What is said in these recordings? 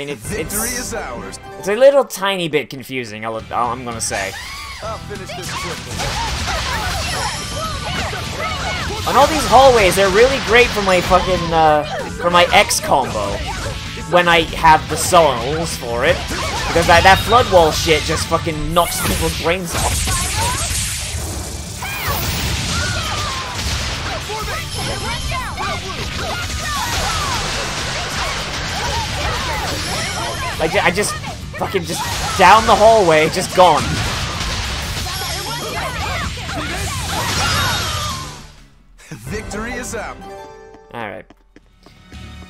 mean, Victory is ours. it's a little tiny bit confusing, I'm gonna say. I'll finish this quickly. On all these hallways, they're really great for my fucking, for my X combo. When I have the souls for it. Because that flood wall shit just fucking knocks people's brains off. I just fucking just down the hallway, just gone. Victory is out. Alright.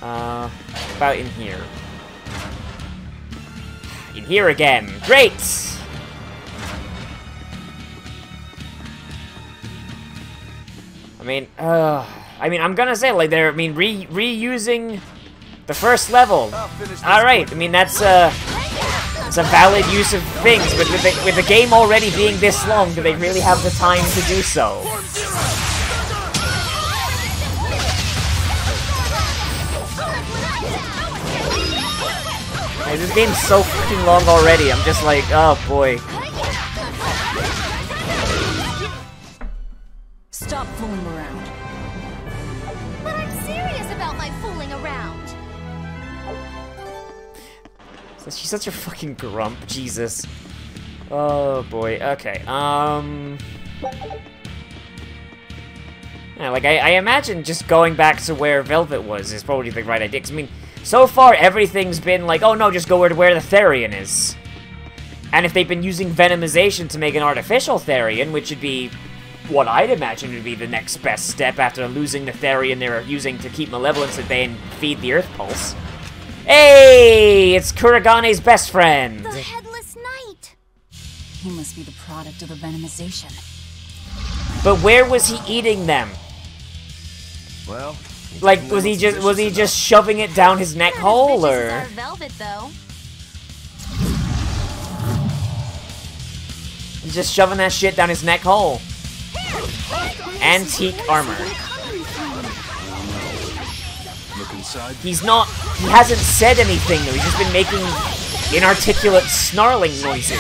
About in here. In here again. Great! I mean, I'm gonna say, like, they're, reusing the first level. Alright, I mean, that's a valid use of things, but with the game already being this long, do they really have the time to do so? Like, this game's so fucking long already, I'm just like, oh boy. Stop fooling around. But I'm serious about my fooling around. She's such a fucking grump, Jesus. Oh boy, okay, yeah, like, I imagine just going back to where Velvet was is probably the right idea, 'cause I mean, so far everything's been like, oh no, just go where the Therian is. And if they've been using Venomization to make an artificial Therian, which would be what I'd imagine would be the next best step after losing the Therian they're using to keep Malevolence at bay and feed the Earth Pulse. Hey! It's Kuragane's best friend! The Headless Knight! He must be the product of the venomization. But where was he eating them? Well, like, was he just shoving it down his neck hole, or? Our Velvet, though. He's just shoving that shit down his neck hole. Antique armor. look inside. He hasn't said anything though, he's just been making inarticulate snarling noises.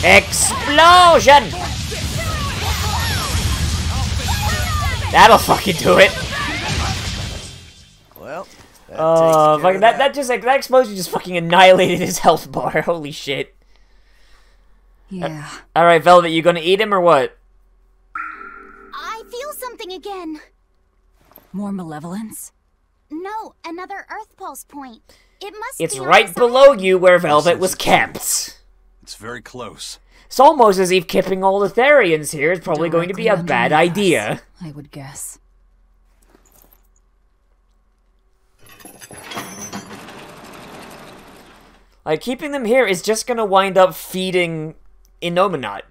Explosion! That'll fucking do it. Well, that explosion just fucking annihilated his health bar. Holy shit. Yeah. Alright, Velvet, you gonna eat him or what? I feel something again. More malevolence? No, another Earth Pulse point. It must It's be right below you where Velvet was kept. It's very close. It's almost as if keeping all the Therians here is probably going to be a bad idea. I would guess. Like, keeping them here is just gonna wind up feeding Innominat.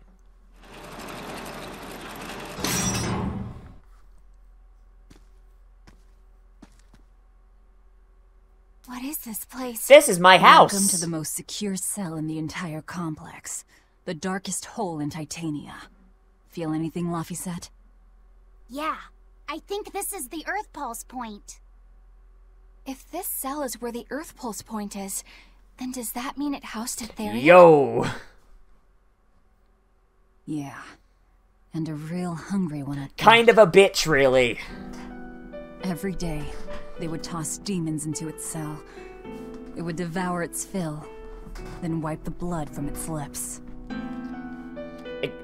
What is this place? This is my house! Welcome to the most secure cell in the entire complex. The darkest hole in Titania. Feel anything, Laphicet? Yeah, I think this is the Earth Pulse point. If this cell is where the Earth Pulse point is, then does that mean it housed a Therian? Yo! Yeah. And a real hungry one at that. Kind of a bitch, really. Every day, they would toss demons into its cell. It would devour its fill, then wipe the blood from its lips.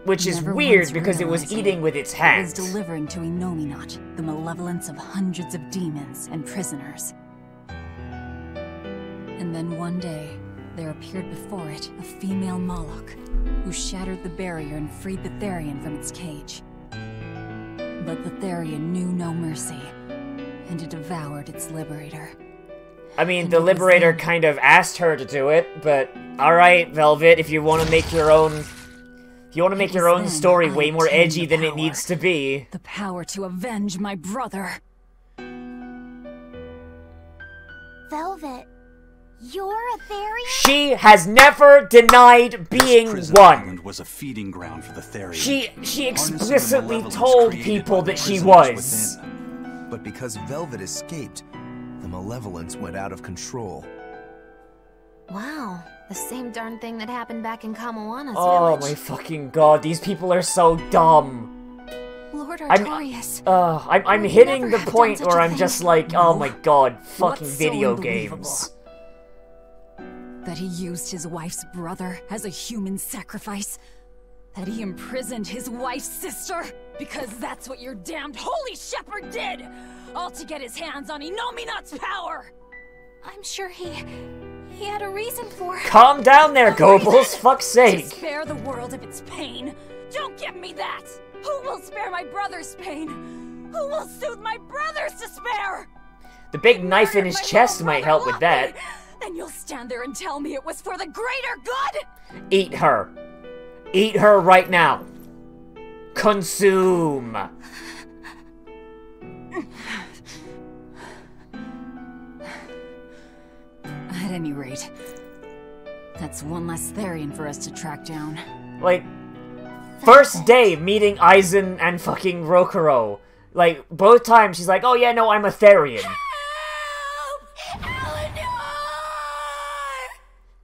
Which is Never weird once because it was realizing eating with its It hands. was delivering to Innominat the malevolence of hundreds of demons and prisoners. And then one day, there appeared before it a female Moloch, who shattered the barrier and freed the Therian from its cage. But the Therian knew no mercy, and it devoured its liberator. I mean, the Liberator kind of asked her to do it, but alright, Velvet, if you want to make your own... If you want to make your own story way more edgy than it needs to be. The power to avenge my brother. Velvet, You're a Therian? She has never denied being Prison one. Island was a feeding ground for the Therian. She Harnessing the explicitly malevolence told created people by the that she prisoners was. within. But because Velvet escaped, the malevolence went out of control. Wow, the same darn thing that happened back in Kamawana's Oh village. my fucking god, these people are so dumb. Lord Artorias. I'm would hitting never the have done point such where a I'm thing. just like, oh my god, fucking What's so video unbelievable? games. That he used his wife's brother as a human sacrifice? That he imprisoned his wife's sister? Because that's what your damned holy shepherd did! All to get his hands on Inominat's power! I'm sure he had a reason for it. Calm down there, Goebbels, fuck's To sake. spare the world of its pain. Don't give me that! Who will spare my brother's pain? Who will soothe my brother's despair? The big knife in Murdered his my chest little might brother help with that. Luffy, and you'll stand there and tell me it was for the greater good? Eat her. Eat her right now. Consume. At any rate, that's one less Therian for us to track down. Like, first day meeting Aizen and fucking Rokuro. Like, both times she's like, oh yeah, no, I'm a Therian. Help! Eleanor!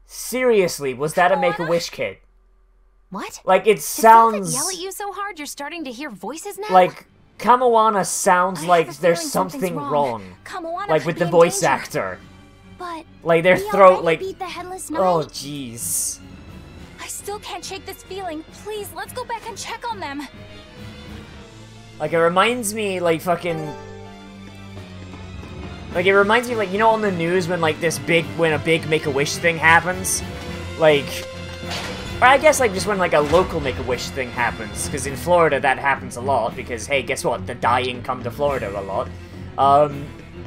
Seriously, was that a Make-A-Wish kid? What? Like, it Did Velvet sounds... yell at you so hard you're starting to hear voices now? Like, Kamawana sounds I like have a there's feeling something something's wrong. Kamoana Like, could with be the in voice danger. actor. But Like, their we throat, already like... beat the Headless Knight. Oh, jeez. I still can't shake this feeling. Please, let's go back and check on them. Like, it reminds me, like, fucking... Like, it reminds me, like, you know on the news when, like, when a big Make-A-Wish thing happens? Like... Or I guess, like, just when, like, a local Make-A-Wish thing happens. Because in Florida, that happens a lot. Because, hey, guess what? The dying come to Florida a lot.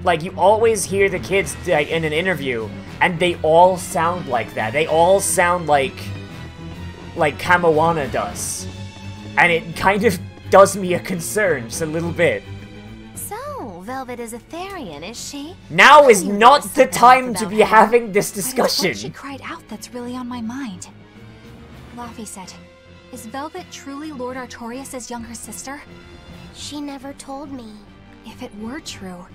Like, you always hear the kids, like, in an interview, and they all sound like that. They all sound like Kamawana does. And it kind of does me a concern, just a little bit. So, Velvet is a Therian, is she? Now is You not noticed the that time about to be her. having this But it's what she discussion. cried out that's really on my mind. Laffy said, is Velvet truly Lord Artorias' younger sister? She never told me. If it were true,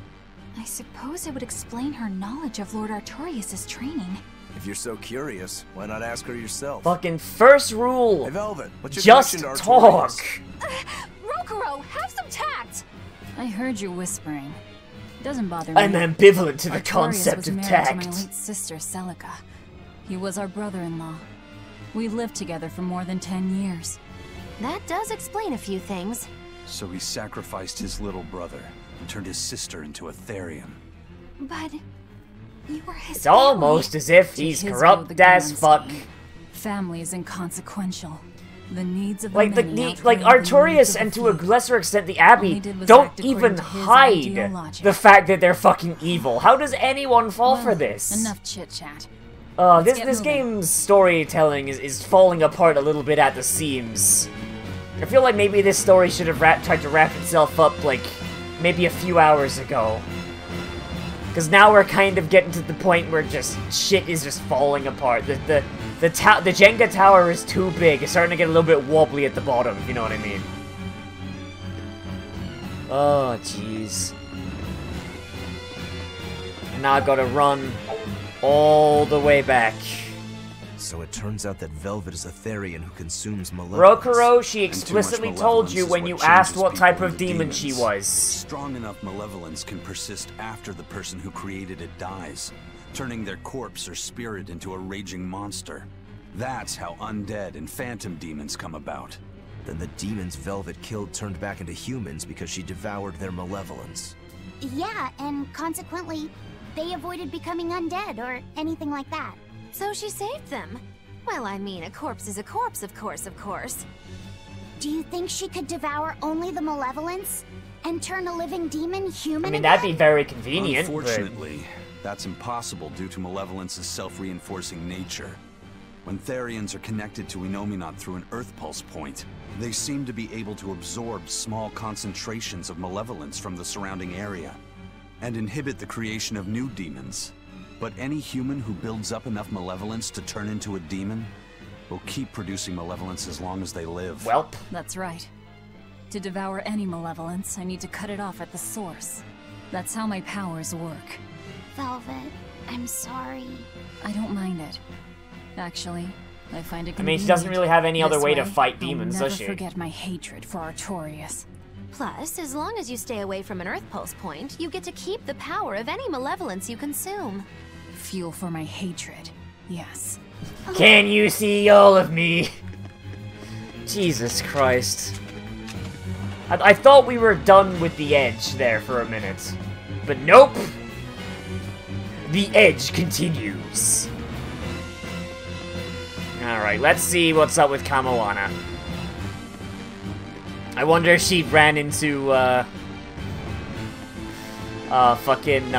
I suppose it would explain her knowledge of Lord Artorias' training. If you're so curious, why not ask her yourself? Fucking first rule. Hey, Velvet, what's your Just connection to talk. Artorias? Rokuro, have some tact! I heard you whispering. Doesn't bother me. I'm ambivalent to the Artorias concept was of married to my tact. late sister, Celica. He was our brother-in-law. We lived together for more than 10 years. That does explain a few things. So he sacrificed his little brother and turned his sister into a Therian. But you were his It's almost as if To he's his go corrupt the as grand fuck. scheme. Family is inconsequential. The needs of Like, the the many like outweigh the needs Artorias of and the to a few. lesser extent the All Abbey he did was don't act according even to his hide ideal logic. the fact that they're fucking evil. How does anyone fall for Well, this? Enough chit-chat. This get this moving. game's storytelling is falling apart a little bit at the seams. I feel like maybe this story should have tried to wrap itself up, like, maybe a few hours ago. Because now we're kind of getting to the point where just shit is just falling apart. The Jenga tower is too big. It's starting to get a little bit wobbly at the bottom, if you know what I mean. Oh, jeez. And now I gotta run all the way back. So it turns out that Velvet is a Therian who consumes malevolence. Rokuro, she And too much explicitly told you malevolence when is you what asked changes what type people of into demon she demons. was. Strong enough malevolence can persist after the person who created it dies, turning their corpse or spirit into a raging monster. That's how undead and phantom demons come about. Then the demons Velvet killed turned back into humans because she devoured their malevolence. Yeah, and consequently, they avoided becoming undead or anything like that. So she saved them. Well, I mean, a corpse is a corpse, of course. Do you think she could devour only the malevolence? And turn a living demon human I mean, that'd be again? very convenient, but... Unfortunately, that's impossible due to malevolence's self-reinforcing nature. When Therians are connected to Inominat through an Earth Pulse point, they seem to be able to absorb small concentrations of malevolence from the surrounding area, and inhibit the creation of new demons. But any human who builds up enough malevolence to turn into a demon will keep producing malevolence as long as they live. Welp. That's right. To devour any malevolence, I need to cut it off at the source. That's how my powers work. Velvet, I'm sorry. I don't mind it. Actually, I find it I mean, she doesn't really have any other way to fight demons, I'll does she? never forget my hatred for Artorias. Plus, as long as you stay away from an Earth Pulse point, you get to keep the power of any malevolence you consume. Fuel for my hatred, yes. Can you see all of me? Jesus Christ. I thought we were done with the edge there for a minute. But nope! The edge continues. Alright, let's see what's up with Kamoana. I wonder if she ran into, fucking,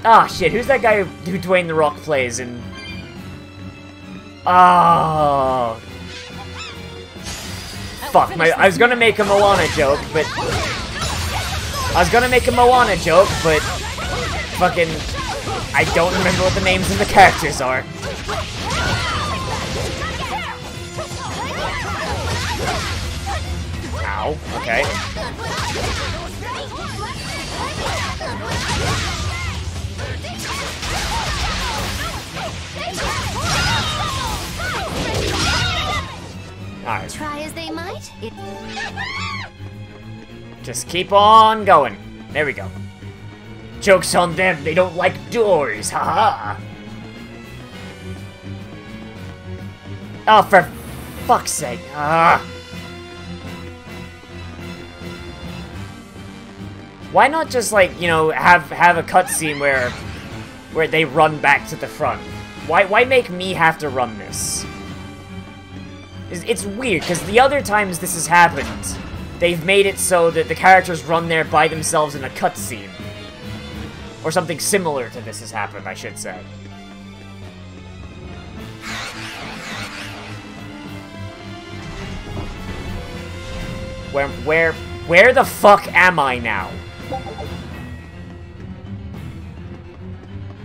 ah, shit, who's that guy who Dwayne The Rock plays in... Oh... Fuck, I was gonna make a Moana joke, but... Fucking... I don't remember what the names of the characters are. Ow, okay. Alright. Try as they might, it... Just keep on going. There we go. Joke's on them, they don't like doors, haha! Oh, for fuck's sake, Why not just, like, you know, have a cutscene where they run back to the front? Why make me have to run this? It's weird, because the other times this has happened, they've made it so that the characters run there by themselves in a cutscene. Or something similar to this has happened, I should say. Where the fuck am I now?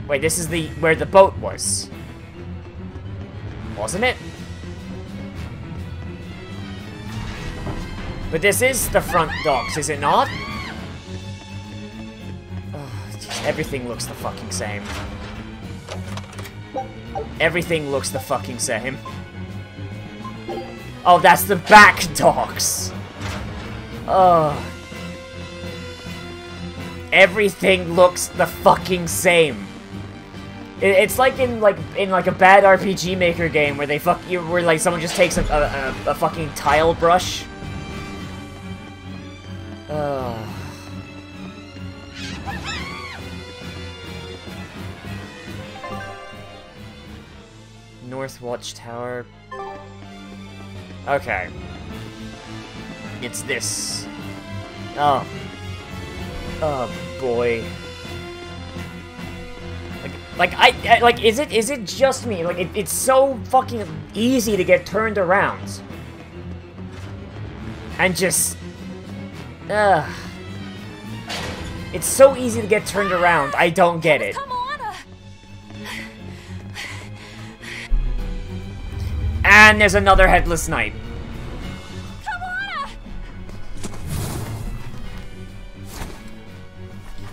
Wait, this is where the boat was. Wasn't it? But this is the front docks, is it not? Oh, geez, everything looks the fucking same. Everything looks the fucking same. Oh, that's the back docks. Oh. Everything looks the fucking same. It's like in a bad RPG Maker game where where like someone just takes a fucking tile brush. North Watchtower. Okay. It's this. Oh. Oh boy. Like, is it just me? Like, it's so fucking easy to get turned around. And just... It's so easy to get turned around, I don't get it. And there's another Headless Knight.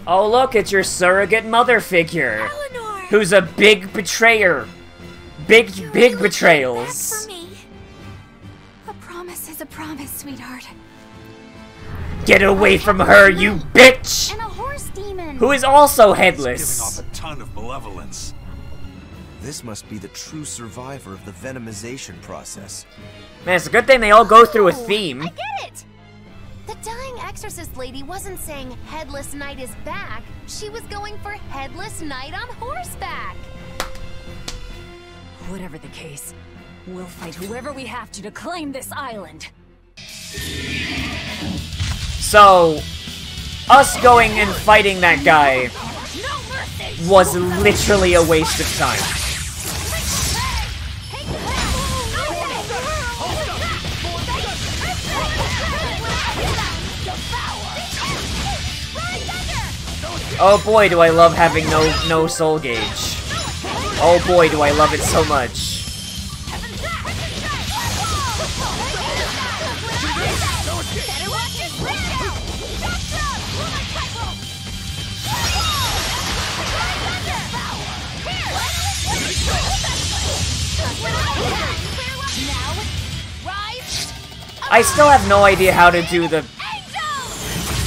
Oh look, it's your surrogate mother figure. Eleanor! Who's a big betrayer. Big betrayals. For me. A promise is a promise, sweetheart. Get away from her, you bitch! And a horse demon! Who is also It's headless. giving off a ton of malevolence. This must be the true survivor of the venomization process. Man, it's a good thing they all go through a theme. I get it! The dying exorcist lady wasn't saying Headless Knight is back. She was going for Headless Knight on horseback. Whatever the case, we'll fight whoever we have to claim this island. So, us going and fighting that guy was literally a waste of time. Oh boy, do I love having no soul gauge. Oh boy, do I love it so much. I still have no idea how to do the...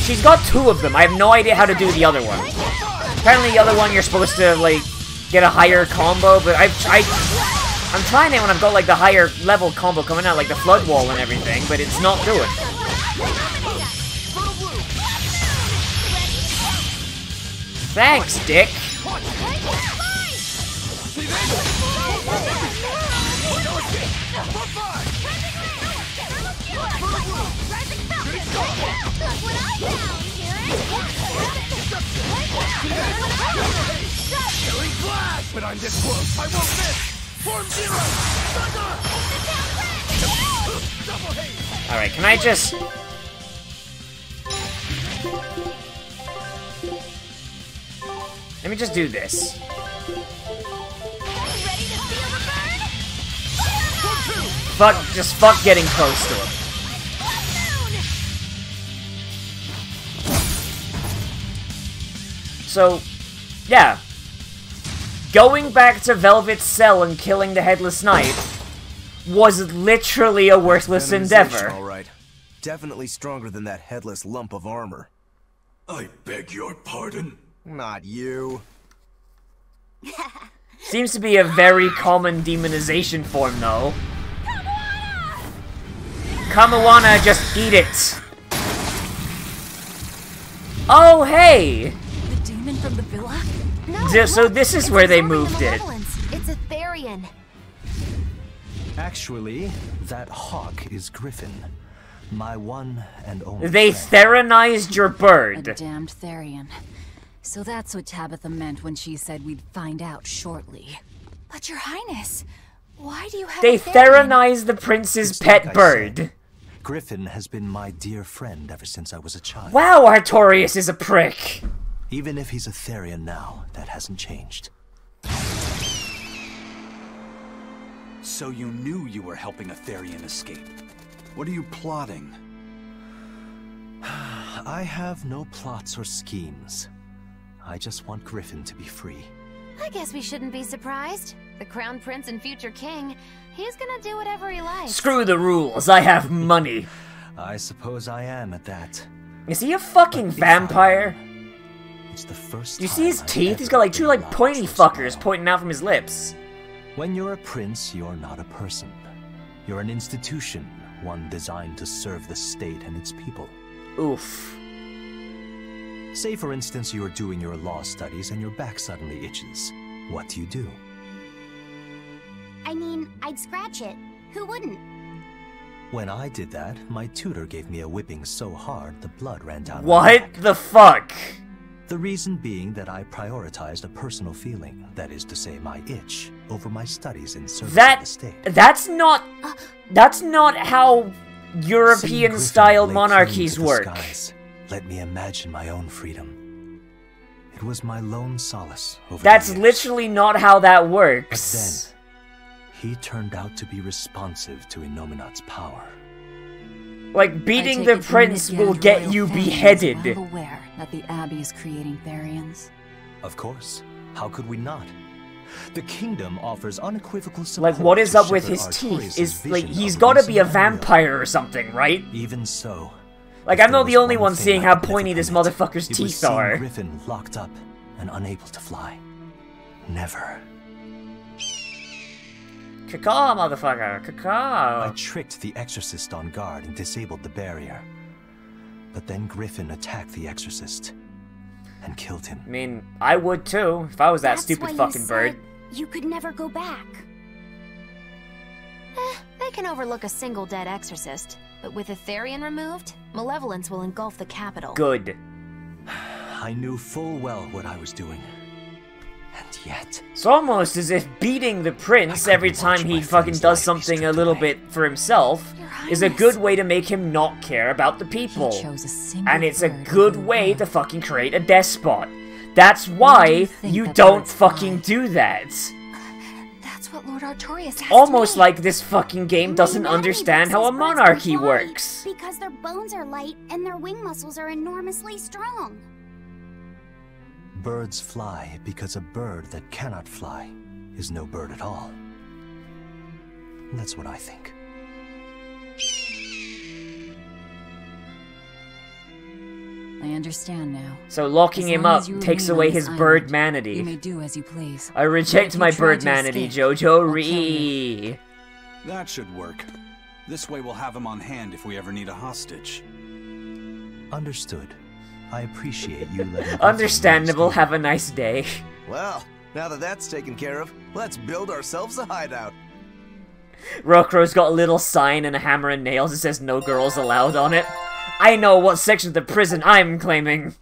She's got two of them. I have no idea how to do the other one. Apparently the other one you're supposed to, like, get a higher combo, but I'm trying it when I've got, like, the higher level combo coming out, like the flood wall and everything, but it's not doing. Thanks, Dick. But I'm this close. I won't miss. Form zero. Alright, can I just... Let me just do this. Fuck getting close to him. So, yeah. Going back to Velvet's cell and killing the Headless Knight was literally a worthless endeavor. All right. Definitely stronger than that headless lump of armor. I beg your pardon? Not you. Seems to be a very common demonization form, though. Kamawana, just eat it. Oh, hey! The demon from the villa? No, So this is where they moved it. It's a Therian. Actually, that hawk is Griffin. My one and only They friend. Theronized your A bird. damned Therian. So that's what Tabitha meant when she said we'd find out shortly. But your highness, why do you have They a Therian? Theronized the prince's It's pet like I bird. said, Griffin has been my dear friend ever since I was a child. Wow, Artorias is a prick. Even if he's a Therian now, that hasn't changed. So you knew you were helping a Therian escape. What are you plotting? I have no plots or schemes. I just want Griffin to be free. I guess we shouldn't be surprised. The Crown Prince and future king, he's gonna do whatever he likes. Screw the rules, I have money. I suppose I am at that. Is he a fucking But if vampire? It's the first You time see his I've teeth? ever He's got like two been like pointy allowed to fuckers smile. pointing out from his lips. When you're a prince, you're not a person. You're an institution, one designed to serve the state and its people. Oof. Say, for instance, you're doing your law studies and your back suddenly itches. What do? I mean, I'd scratch it. Who wouldn't? When I did that, my tutor gave me a whipping so hard the blood ran down my What back. the fuck? The reason being that I prioritized a personal feeling, that is to say my itch, over my studies in service of the state. That's not how Seeing European Griffin style lay monarchies claim to the work. skies let me imagine my own freedom. It was my lone solace over That's the years. literally not how that But works. then, he turned out to be responsive to Innominat's power. Like, beating I the take it prince will Midgard get royal you family is beheaded. well aware that the Abbey is creating Therians. Of course. How could we not? The kingdom offers unequivocal support. Like, what is to up with Shepherd his teeth? Artorias' Is, like, vision he's of gotta be a releasing Ariel. vampire or something, right? Even so, Like, if I'm there not the was only one thing seeing I how could never pointy this permit, motherfucker's it was teeth seeing are. Griffin locked up and unable to fly. Never. Cacaw, motherfucker. I Cacaw. tricked the exorcist on guard and disabled the barrier. But then Griffin attacked the exorcist and killed him. I mean, I would too, if I was that That's stupid why you fucking bird. said you could never go back. They can overlook a single dead exorcist, but with a Therian removed, malevolence will engulf the capital. Good. I knew full well what I was doing. And yet, It's almost as if beating the prince I every couldn't time watch he my fucking friend's does life be something a stripped little away. bit for himself Your is a Highness. good way to make him not care about the He people. chose a single And it's a bird good over way one. to fucking create a despot. That's why think you that don't birds fucking fly? do that. That's what Lord Artorias has Almost to like this fucking game doesn't My anatomy understand book how a says birds can monarchy fly works. Because their bones are light and their wing muscles are enormously strong. Birds fly because a bird that cannot fly is no bird at all. That's what I think. I understand now. So locking As him long up as you takes remain away on his this bird island, You may manity. do as you please. I reject If you my try bird to manity, escape, Jojo I'll kill Ree. That should work. This way we'll have him on hand if we ever need a hostage. Understood. I appreciate you letting me Understandable, escape. have a nice day. Well, now that that's taken care of, let's build ourselves a hideout. Rokro's got a little sign and a hammer and nails that says no girls allowed on it. I know what section of the prison I'm claiming.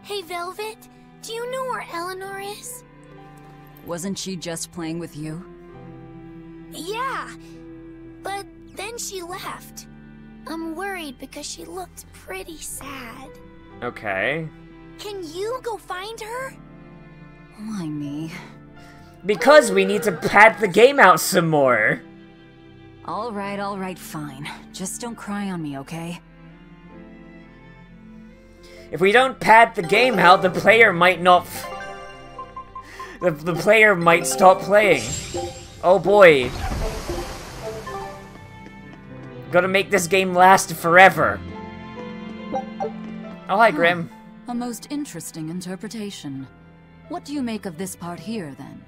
Hey, Velvet, do you know where Eleanor is? Wasn't she just playing with you? Yeah, but then she left. I'm worried because she looked pretty sad. Okay. Can you go find her? Why me? Because we need to pad the game out some more. Alright, fine. Just don't cry on me, okay? If we don't pad the game out, the player might not... The player might stop playing. Oh boy. Gotta make this game last forever. Oh, hi, Grim. A most interesting interpretation. What do you make of this part here, then?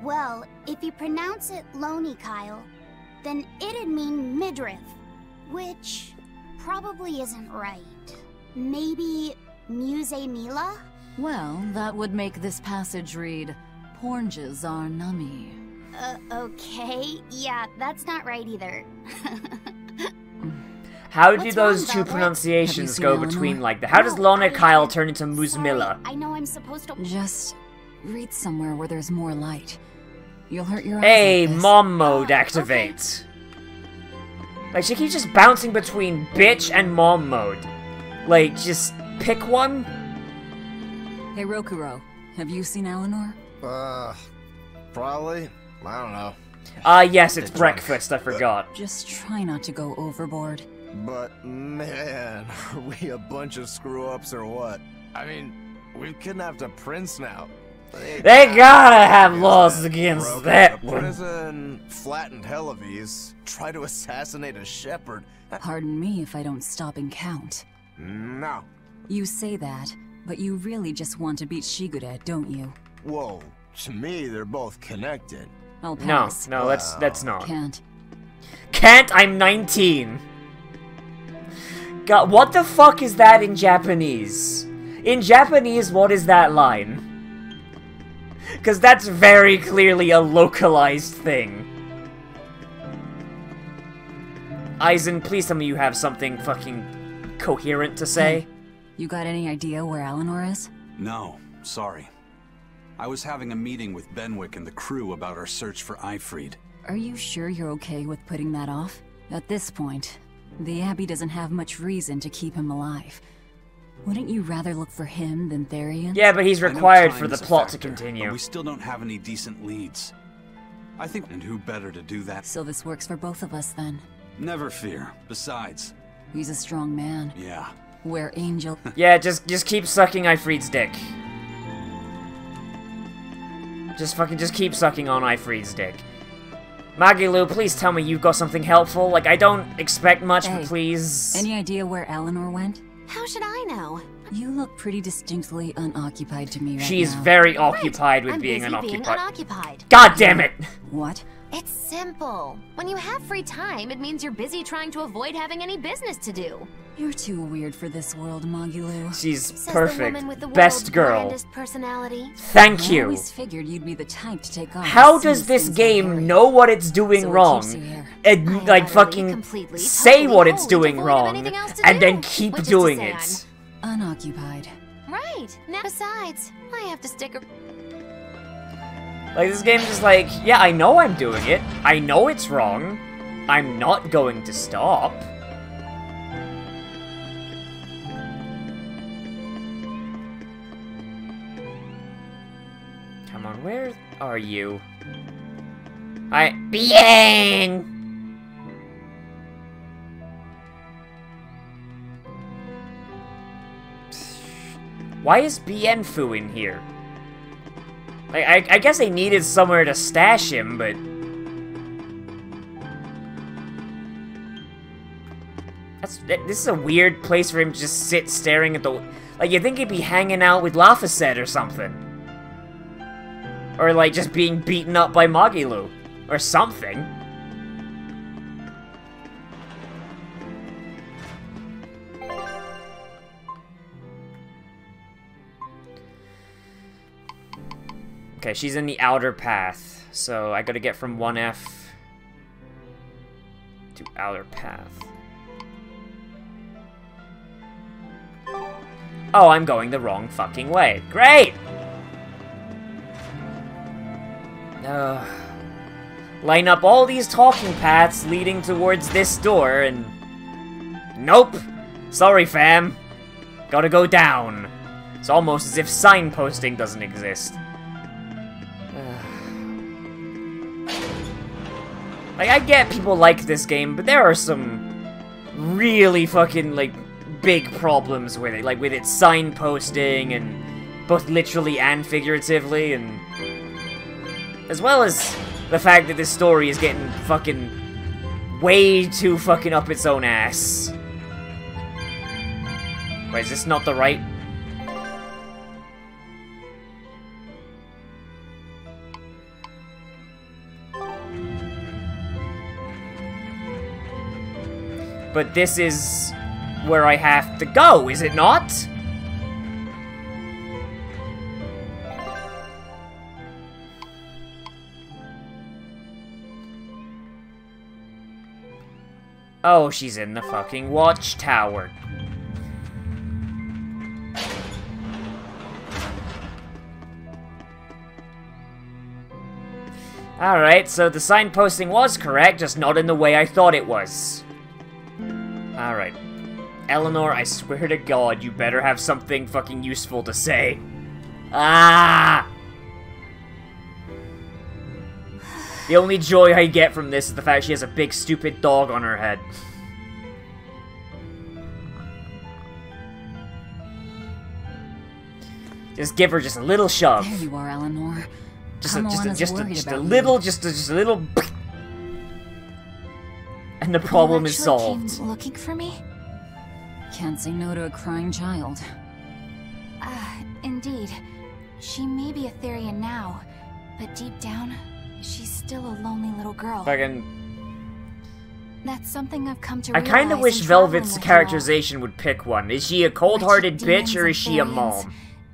Well, if you pronounce it Loney Kyle, then it'd mean midriff, which probably isn't right. Maybe Muse Mila? Well, that would make this passage read, Pornges are nummy. Okay. Yeah, that's not right either. How do What's those wrong, two Velvet? pronunciations Have you go seen between Eleanor? like that? How does No, Lona I Kyle haven't. turn into Sorry, Muzmilla? I know I'm supposed to. Just read somewhere where there's more light. You'll hurt your eyes Hey, like this. mom mode Oh, activate. Like, she keeps just bouncing between bitch and mom mode. Like, just pick one? Hey, Rokuro, have you seen Eleanor? Probably. I don't know. Yes, it's breakfast, I forgot. Just try not to go overboard. But, man, are we a bunch of screw-ups or what? I mean, we've kidnapped a prince now. They gotta have laws against Broke that out of one. prison, flattened Helives, tried to assassinate a shepherd. Pardon me if I don't stop and count. No. You say that, but you really just want to beat Shigure, don't you? Whoa. To me, they're both connected. I'll No, pass. no, that's not. Can't. Can't, I'm 19. God, what the fuck is that in Japanese? In Japanese, what is that line? Because that's very clearly a localized thing. Aizen, please tell me you have something fucking coherent to say. You got any idea where Eleanor is? No, sorry. I was having a meeting with Benwick and the crew about our search for Ifrid. Are you sure you're okay with putting that off? At this point, the Abbey doesn't have much reason to keep him alive. Wouldn't you rather look for him than Therian? Yeah, but he's I know required time for the is a plot to factor, continue. But we still don't have any decent leads. I think, and who better to do that? So this works for both of us then. Never fear. Besides, He's a strong man. yeah. Where Angel... Yeah, just keep sucking Ifrid's dick. Just keep sucking on Ifrid's dick. Magilu, please tell me you've got something helpful. Like, I don't expect much, but Hey, please. Any idea where Eleanor went? How should I know? You look pretty distinctly unoccupied to me right She's now. very occupied with I'm being busy being unoccupied. unoccupied. God damn it! What? It's simple. When you have free time, it means you're busy trying to avoid having any business to do. You're too weird for this world, Magilu. She's Says the perfect. woman with the Best world's girl. grandest personality. Thank I you. always figured you'd be the type to take off. How as soon does as this things got hairy. game know what it's doing So it wrong? keeps you here. And, I like, utterly, fucking completely, say totally, what it's wholly doing devoid of wrong, anything else to and do, then keep which is to doing say it. Unoccupied. Right. Now, besides, I have to stick a... Like, this game is like, yeah, I know I'm doing it. I know it's wrong. I'm not going to stop. Come on, where are you? Bien! Why is Bien Fu in here? I guess they needed somewhere to stash him, but... This is a weird place for him to just sit staring at the... Like, you'd think he'd be hanging out with Laphicet or something. Or, like, just being beaten up by Magilu. Or something. Okay, she's in the outer path, so I gotta get from 1F to outer path. Oh, I'm going the wrong fucking way. Great! Line up all these talking paths leading towards this door, and... Nope! Sorry, fam. Gotta go down. It's almost as if signposting doesn't exist. Like, I get people like this game, but there are some really fucking, like, big problems with it. Like, with its signposting, and both literally and figuratively, and... As well as the fact that this story is getting fucking way too fucking up its own ass. Wait, is this not the right... But this is where I have to go, is it not? Oh, she's in the fucking watchtower. Alright, so the signposting was correct, just not in the way I thought it was. Alright. Eleanor, I swear to God, you better have something fucking useful to say. Ah! The only joy I get from this is the fact she has a big stupid dog on her head. Just give her just a little shove. There you are, Eleanor. Just a little... And the problem is solved. Came looking for me? Can't say no to a crying child. Indeed. She may be a Therian now, but deep down, she's still a lonely little girl. Fucking... That's something I've come to I realize. kinda wish in traveling Velvet's with characterization would pick one. Is she a cold-hearted Wretched bitch or is demons she a and mom? Therians,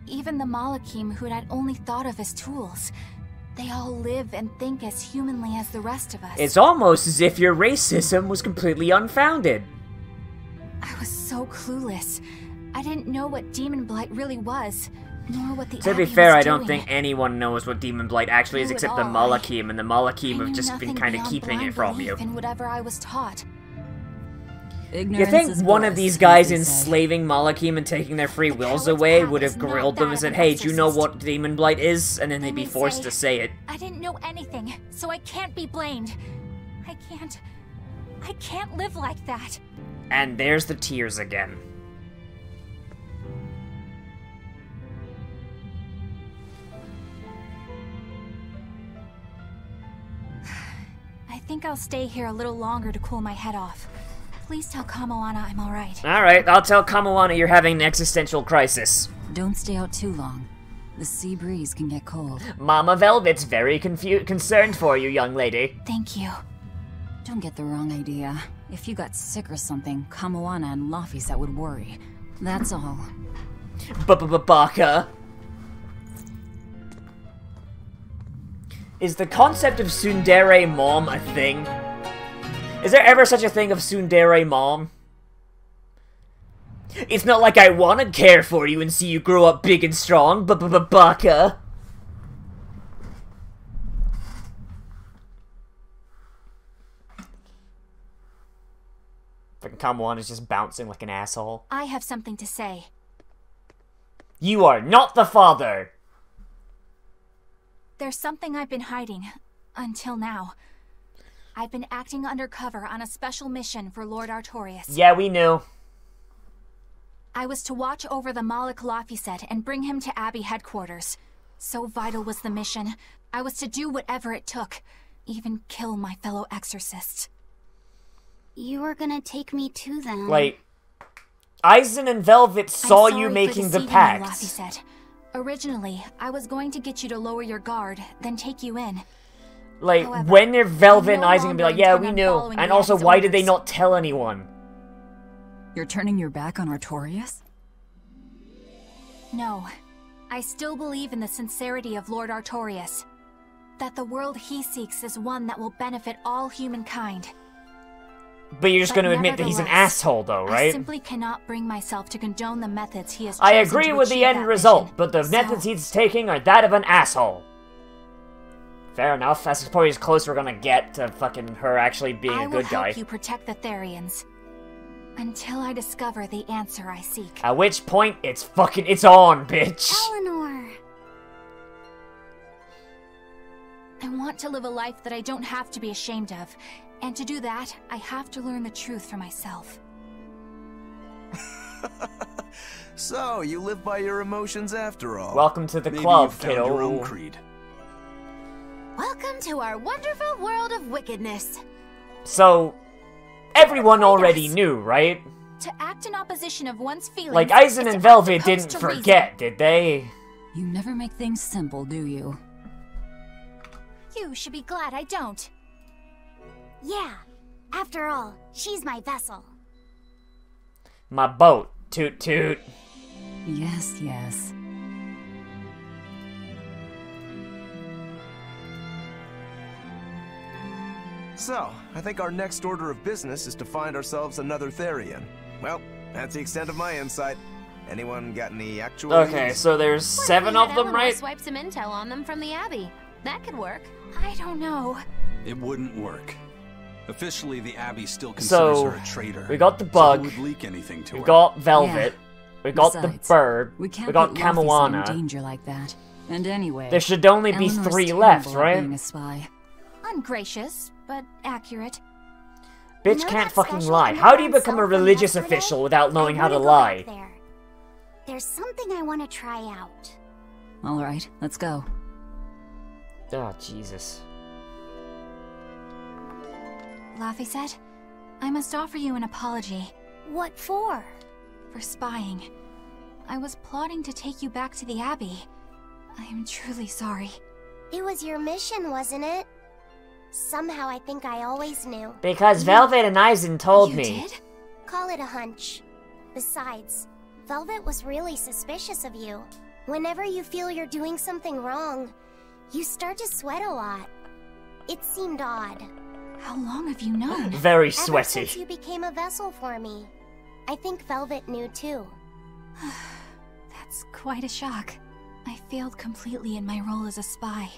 even the Malakim who I'd only thought of as tools. They all live and think as humanly as the rest of us. It's almost as if your racism was completely unfounded. I was so clueless. I didn't know what Demon Blight really was, nor what the To be Abbey fair, was I don't doing. think anyone knows what Demon Blight actually is Through it except the all, Malakim, and the Malakim I have knew just been nothing kind of beyond keeping blind it from you. belief in whatever I was taught. You Ignorance think is one of bliss, these guys as they say. enslaving Malakim and taking their free wills coward's away path would have is not grilled them that and of said, an hey, do you know exorcist. what Demon Blight is? And then they'd be would forced say, to say it. I didn't know anything, so I can't be blamed. I can't live like that. And there's the tears again. I think I'll stay here a little longer to cool my head off. Please tell Kamoana I'm alright. Alright, I'll tell Kamoana you're having an existential crisis. Don't stay out too long. The sea breeze can get cold. Mama Velvet's very concerned for you, young lady. Thank you. Don't get the wrong idea. If you got sick or something, Kamoana and Laphicet would worry. That's all. Baka. Is the concept of tsundere mom a thing? Is there ever such a thing of tsundere mom? It's not like I want to care for you and see you grow up big and strong, baka. Fucking Kamwan is just bouncing like an asshole. I have something to say. You are not the father! There's something I've been hiding. Until now. I've been acting undercover on a special mission for Lord Artorias. Yeah, we knew. I was to watch over the Malik Laphicet and bring him to Abbey headquarters. So vital was the mission. I was to do whatever it took. Even kill my fellow exorcists. You were gonna take me to them. Like, Eisen and Velvet saw you making the pact. Laphicet. Originally, I was going to get you to lower your guard, then take you in. Like, However, when they're Velvet and no Eisen gonna be like, yeah, longer we intend knew. on following And the also, Abbey's why did they orders. not tell anyone? You're turning your back on Artorias? No. I still believe in the sincerity of Lord Artorias. That the world he seeks is one that will benefit all humankind. But you're just But gonna admit that he's an nevertheless, asshole, though, I right? simply cannot bring myself to condone the methods he has I chosen agree to with the achieve end that result, mission. but the So, methods he's taking are that of an asshole. Fair enough, that's probably as close we're gonna get to fucking her actually being I a will good guy. help you protect the Therians. Until I discover the answer I seek. At which point, it's on, bitch! Eleanor! I want to live a life that I don't have to be ashamed of. And to do that, I have to learn the truth for myself. So, you live by your emotions after all. Welcome to the Maybe club, you've found your own kiddo. creed. Welcome to our wonderful world of wickedness. So, everyone Find already us. knew, right? To act in opposition of one's feelings. Like, Eisen is and to act Velvet opposed didn't to reason. forget, did they? You never make things simple, do you? You should be glad I don't. Yeah. After all, she's my vessel. My boat. Toot toot. Yes, yes. So, I think our next order of business is to find ourselves another Therian. Well, that's the extent of my insight. Anyone got any actual Okay, leads? so there's What if 7 we of had them, Eleanor right? Swipe some intel on them from the Abbey. That could work. I don't know. It wouldn't work. Officially, the Abbey still considers So, her a traitor. we got the So bug, who would leak anything to we her? got Velvet, we got Besides, the bird, We can't we got put Laphicet in Kamoana. danger like that. And anyway, There should only be Eleanor's 3 terrible left, at right? being a spy. Ungracious, but accurate. Bitch You know can't that fucking special lie. How do you underground become a cell from religious yesterday? official without knowing I how to wanna go lie? back there. There's something I want to try out. All right, let's go. Oh, Jesus. Laphicet, I must offer you an apology What for? for spying. I was plotting to take you back to the Abbey. I am truly sorry. It was your mission, wasn't it? Somehow I think I always knew. Because Velvet and Eisen told you me. did? Call it a hunch. Besides, Velvet was really suspicious of you. Whenever you feel you're doing something wrong, you start to sweat a lot. It seemed odd. How long have you known? Very Ever sweaty. since you became a vessel for me. I think Velvet knew too. That's quite a shock. I failed completely in my role as a spy.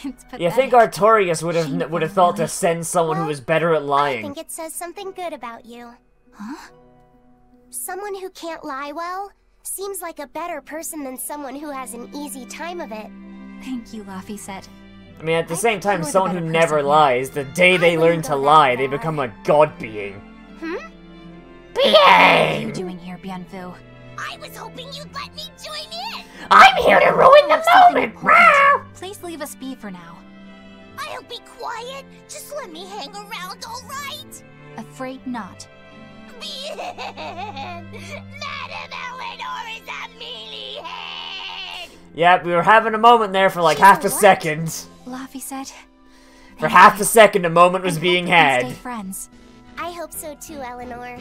It's pathetic. You think Artorias would Shameful, have thought to really. send someone who Well, was better at I lying? think it says something good about you. Huh? Someone who can't lie well seems like a better person than someone who has an easy time of it. Thank you, Laphicet. I mean, at the I same think time, you're the someone who better never person. lies, the day I they learn wouldn't to go that lie, they far. become a god being. Hmm? What are you doing here, Bienfu? I was hoping you'd let me join in! I'm here to ruin Have something important. Please leave us be for now. I'll be quiet. Just let me hang around, alright? Afraid not. Madam Eleanor is a mealyhead! Yep, we were having a moment there for like She's half a what? second. Laphicet. For half a second, a moment was I hope being we can had. Stay friends. I hope so too, Eleanor.